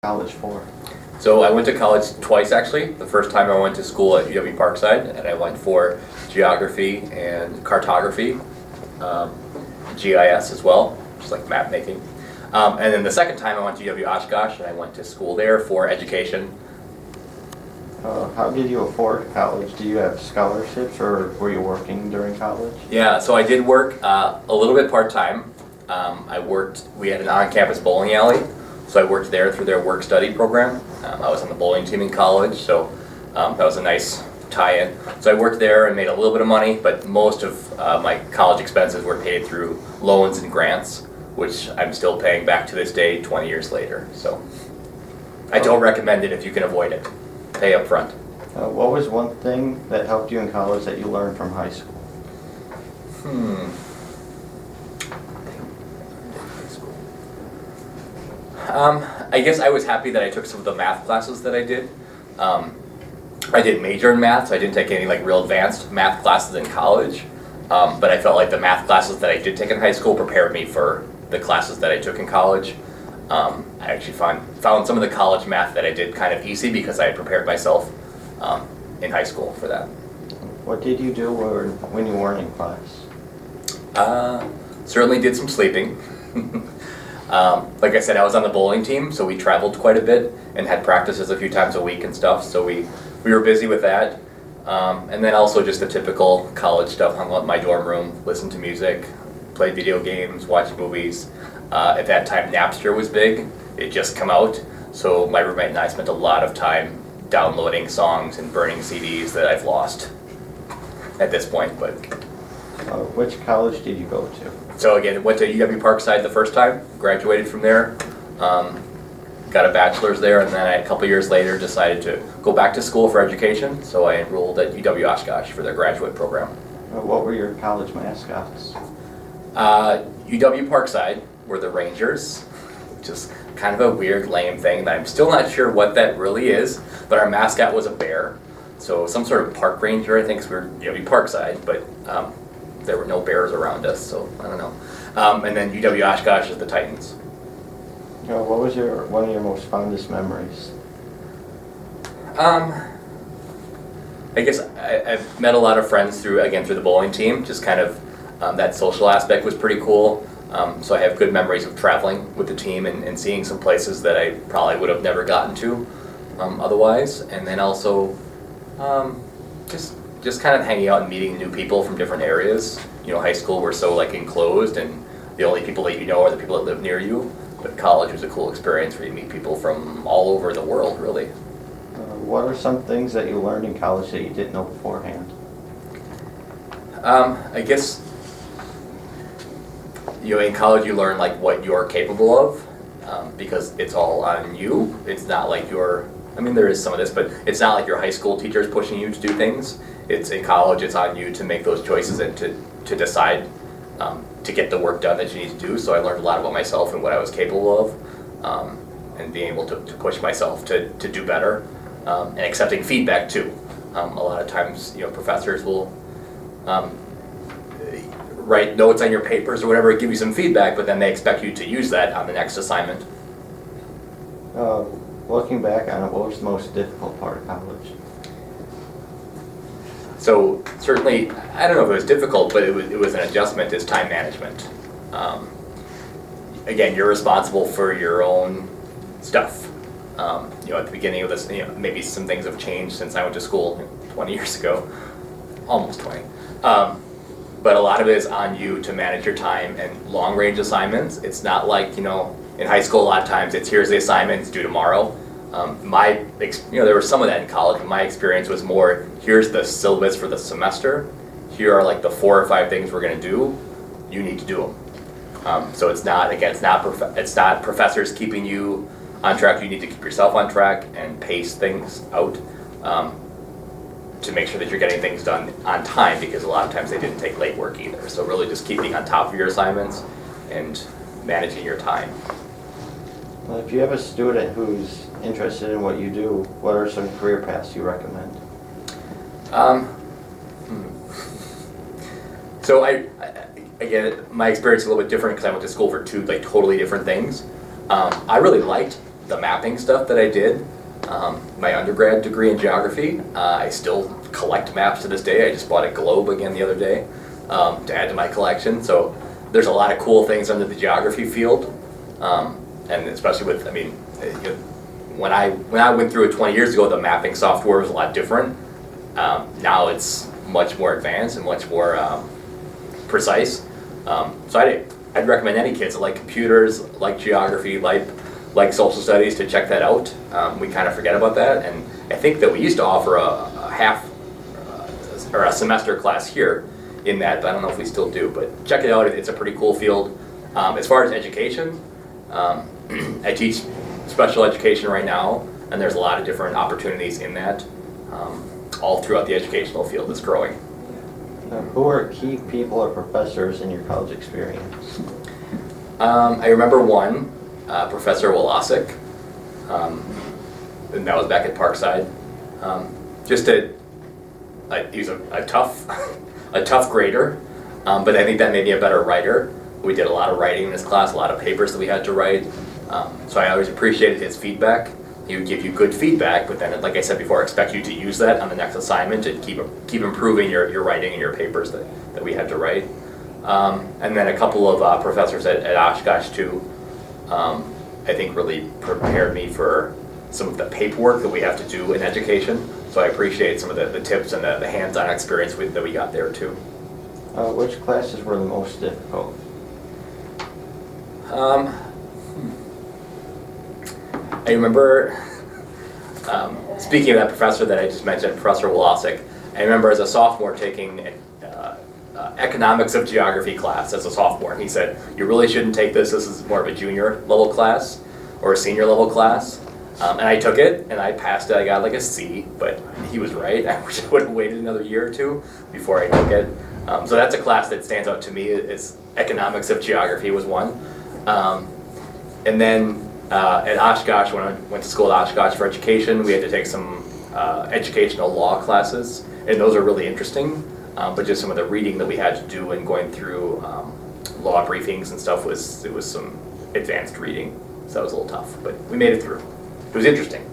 College for? So I went to college twice actually. The first time I went to school at UW Parkside, and I went for geography and cartography, GIS as well, just like map making. And then the second time I went to UW Oshkosh, and I went to school there for education. How did you afford college? Do you have scholarships or were you working during college? Yeah, so I did work a little bit part-time. We had an on-campus bowling alley, so I worked there through their work-study program. I was on the bowling team in college, so that was a nice tie-in. So I worked there and made a little bit of money, but most of my college expenses were paid through loans and grants, which I'm still paying back to this day 20 years later. So I don't recommend it if you can avoid it. Pay up front. What was one thing that helped you in college that you learned from high school? I guess I was happy that I took some of the math classes that I did. I did major in math, so I didn't take any like real advanced math classes in college. But I felt like the math classes that I did take in high school prepared me for the classes that I took in college. I actually found some of the college math that I did kind of easy because I had prepared myself in high school for that. What did you do when you weren't in class? Certainly did some sleeping. Like I said, I was on the bowling team, so we traveled quite a bit and had practices a few times a week and stuff, so we were busy with that. And then also just the typical college stuff, hung out in my dorm room, listened to music, played video games, watched movies. At that time, Napster was big. It just come out, so my roommate and I spent a lot of time downloading songs and burning CDs that I've lost at this point. But which college did you go to? So again, went to UW Parkside the first time, graduated from there, got a bachelor's there, and then a couple years later decided to go back to school for education, so I enrolled at UW Oshkosh for their graduate program. What were your college mascots? UW Parkside were the Rangers, which is kind of a weird, lame thing that I'm still not sure what that really is, but our mascot was a bear. So some sort of park ranger, I think, because we were UW Parkside, but there were no bears around us, so I don't know. And then UW Oshkosh is the Titans. What was one of your most fondest memories? I guess I've met a lot of friends through the bowling team. Just kind of that social aspect was pretty cool. So I have good memories of traveling with the team and seeing some places that I probably would have never gotten to otherwise. And then also just kind of hanging out and meeting new people from different areas. You know, high school we're so like enclosed, and the only people that you know are the people that live near you. But college was a cool experience where you meet people from all over the world, really. What are some things that you learned in college that you didn't know beforehand? I guess, you know, in college you learn like what you're capable of, because it's all on you. It's not like there is some of this, but it's not like your high school teacher is pushing you to do things. It's in college, it's on you to make those choices and to decide to get the work done that you need to do. So I learned a lot about myself and what I was capable of, and being able to push myself to do better, and accepting feedback too. A lot of times, you know, professors will write notes on your papers or whatever, give you some feedback, but then they expect you to use that on the next assignment. Looking back on it, what was the most difficult part of college? So certainly, I don't know if it was difficult, but it was an adjustment, is time management. Again, you're responsible for your own stuff. You know, at the beginning of this, you know, maybe some things have changed since I went to school 20 years ago, almost 20. But a lot of it is on you to manage your time, and long-range assignments, it's not like, you know, in high school a lot of times it's here's the assignment, it's due tomorrow. There was some of that in college, but my experience was more, here's the syllabus for the semester, here are like the 4 or 5 things we're going to do, you need to do them. So it's not professors keeping you on track, you need to keep yourself on track and pace things out. To make sure that you're getting things done on time, because a lot of times they didn't take late work either. So really just keeping on top of your assignments and managing your time. Well, if you have a student who's interested in what you do, what are some career paths you recommend? So again, my experience is a little bit different because I went to school for 2 like totally different things. I really liked the mapping stuff that I did, my undergrad degree in geography, I still collect maps to this day. I just bought a globe again the other day to add to my collection. So there's a lot of cool things under the geography field, and especially with, I mean, when I went through it 20 years ago, the mapping software was a lot different. Now it's much more advanced and much more precise. So I'd recommend any kids that like computers, like geography, like social studies to check that out. We kind of forget about that, and I think that we used to offer a half or a semester class here in that, but I don't know if we still do. But check it out; it's a pretty cool field. As far as education, I teach special education right now, and there's a lot of different opportunities in that, all throughout the educational field that's growing. Who are key people or professors in your college experience? I remember one, Professor Wolosik, and that was back at Parkside. He was a tough grader, but I think that made me a better writer. We did a lot of writing in this class, a lot of papers that we had to write. So I always appreciated his feedback. He would give you good feedback, but then, like I said before, expect you to use that on the next assignment and keep improving your writing and your papers that we had to write. And then a couple of professors at Oshkosh too, I think really prepared me for some of the paperwork that we have to do in education. So I appreciate some of the tips and the hands-on experience that we got there too. Which classes were the most difficult? I remember, speaking of that professor that I just mentioned, Professor Wolosik, I remember as a sophomore taking economics of geography class as a sophomore. He said, you really shouldn't take this. This is more of a junior level class or a senior level class. And I took it and I passed it. I got like a C, but he was right. I wish I would have waited another year or two before I took it. So that's a class that stands out to me. Is economics of geography was one. And then at Oshkosh, when I went to school at Oshkosh for education, we had to take some educational law classes, and those are really interesting. But just some of the reading that we had to do and going through law briefings and stuff was some advanced reading, so that was a little tough. But we made it through. It was interesting.